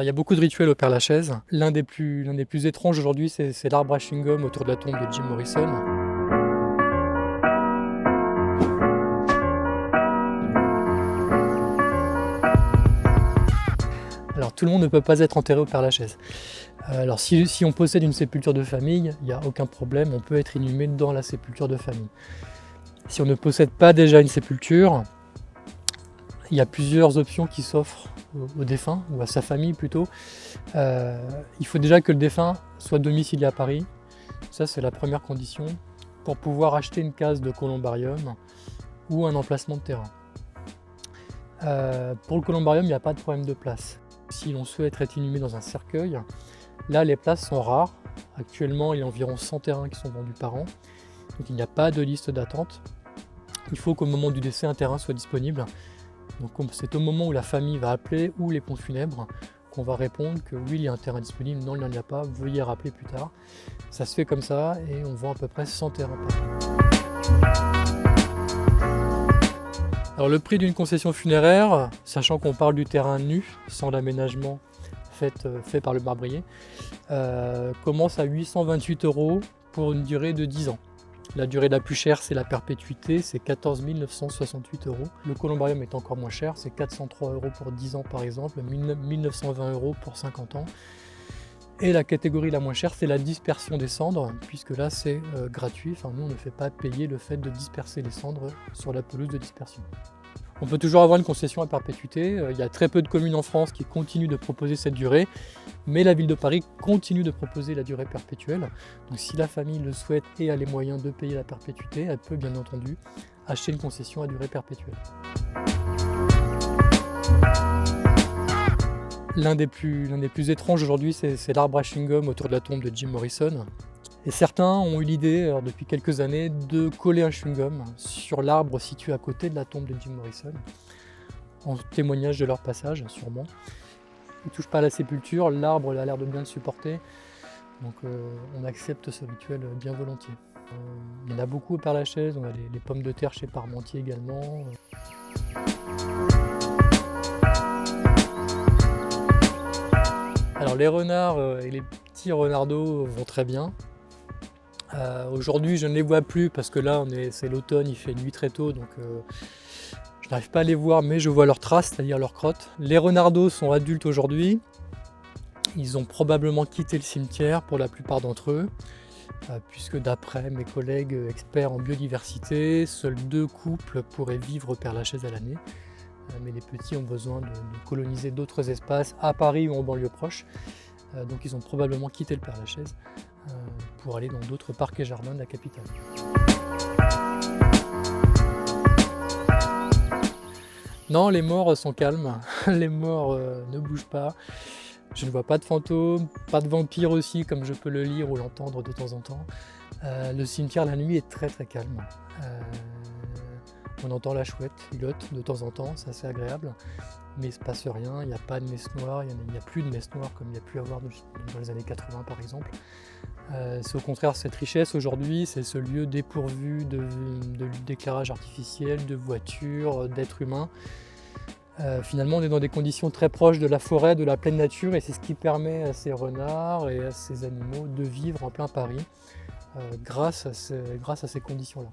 Il y a beaucoup de rituels au Père-Lachaise. L'un des plus étranges aujourd'hui, c'est l'arbre à chewing-gum autour de la tombe de Jim Morrison. Alors tout le monde ne peut pas être enterré au Père-Lachaise. Alors si on possède une sépulture de famille, il n'y a aucun problème, on peut être inhumé dans la sépulture de famille. Si on ne possède pas déjà une sépulture, il y a plusieurs options qui s'offrent au défunt, ou à sa famille plutôt. Il faut déjà que le défunt soit domicilié à Paris. Ça, c'est la première condition pour pouvoir acheter une case de columbarium ou un emplacement de terrain. Pour le columbarium, il n'y a pas de problème de place. Si l'on souhaite être inhumé dans un cercueil, là, les places sont rares. Actuellement, il y a environ 100 terrains qui sont vendus par an. Donc il n'y a pas de liste d'attente. Il faut qu'au moment du décès, un terrain soit disponible. Donc c'est au moment où la famille va appeler ou les pompes funèbres qu'on va répondre que oui, il y a un terrain disponible, non, il n'y en a pas, veuillez rappeler plus tard. Ça se fait comme ça et on vend à peu près 100 terrains par an. Alors le prix d'une concession funéraire, sachant qu'on parle du terrain nu, sans l'aménagement fait par le marbrier, commence à 828 € pour une durée de 10 ans. La durée la plus chère, c'est la perpétuité, c'est 14 968 €. Le columbarium est encore moins cher, c'est 403 € pour 10 ans par exemple, 1920 € pour 50 ans. Et la catégorie la moins chère, c'est la dispersion des cendres, puisque là c'est gratuit, enfin nous on ne fait pas payer le fait de disperser les cendres sur la pelouse de dispersion. On peut toujours avoir une concession à perpétuité, il y a très peu de communes en France qui continuent de proposer cette durée, mais la ville de Paris continue de proposer la durée perpétuelle. Donc si la famille le souhaite et a les moyens de payer la perpétuité, elle peut bien entendu acheter une concession à durée perpétuelle. L'un des plus étranges aujourd'hui, c'est l'arbre à chewing-gum autour de la tombe de Jim Morrison. Et certains ont eu l'idée, depuis quelques années, de coller un chewing-gum sur l'arbre situé à côté de la tombe de Jim Morrison, en témoignage de leur passage, sûrement. Ils ne touchent pas à la sépulture, l'arbre a l'air de bien le supporter, donc on accepte ce rituel bien volontiers. Il y en a beaucoup au Père-Lachaise, on a les pommes de terre chez Parmentier également. Alors les renards et les petits renardeaux vont très bien. Aujourd'hui je ne les vois plus parce que là c'est l'automne, il fait nuit très tôt, donc je n'arrive pas à les voir, mais je vois leurs traces, c'est-à-dire leurs crottes. Les renardeaux sont adultes aujourd'hui, ils ont probablement quitté le cimetière pour la plupart d'entre eux, puisque d'après mes collègues experts en biodiversité, seuls 2 couples pourraient vivre au Père-Lachaise à l'année. Mais les petits ont besoin de coloniser d'autres espaces à Paris ou en banlieue proche. Donc ils ont probablement quitté le Père-Lachaise pour aller dans d'autres parcs et jardins de la capitale. Non, les morts sont calmes, les morts ne bougent pas. Je ne vois pas de fantômes, pas de vampires aussi, comme je peux le lire ou l'entendre de temps en temps. Le cimetière la nuit est très très calme. On entend la chouette, ilote de temps en temps, c'est assez agréable, mais il ne se passe rien, il n'y a pas de messe noire, il n'y a plus de messe noire comme il y a pu avoir dans les années 80 par exemple. C'est au contraire cette richesse aujourd'hui, c'est ce lieu dépourvu d'éclairage artificiel, de voitures, d'êtres humains. Finalement on est dans des conditions très proches de la forêt, de la pleine nature, et c'est ce qui permet à ces renards et à ces animaux de vivre en plein Paris grâce à ces conditions-là.